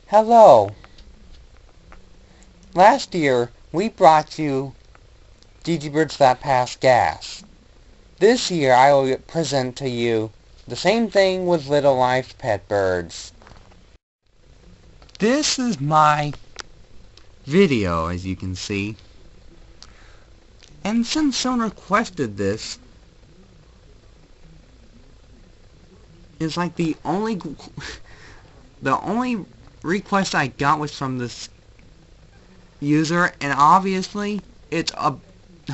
Hello. Last year, we brought you Gigi Birds That Pass Gas. This year, I will present to you the same thing with Little Life Pet Birds. This is my video, as you can see. And since someone requested this, it's like the only request I got was from this user, and obviously it's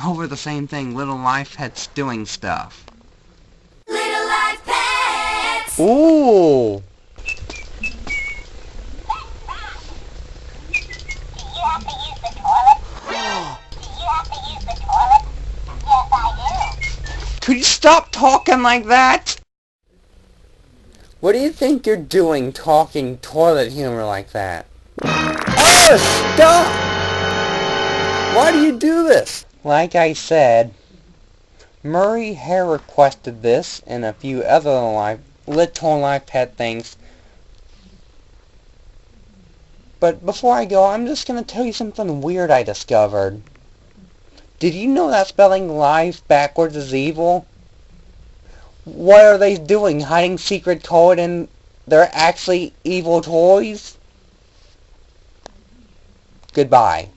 over the same thing, Little Life Pets doing stuff. Little Life Pets! Ooh! Could you stop talking like that? What do you think you're doing talking toilet humor like that? Oh, stop! Why do you do this? Like I said, Murray Hare requested this and a few other Little Life Pet things. But before I go, I'm just going to tell you something weird I discovered. Did you know that spelling life backwards is evil? What are they doing? Hiding secret code and they're actually evil toys? Goodbye.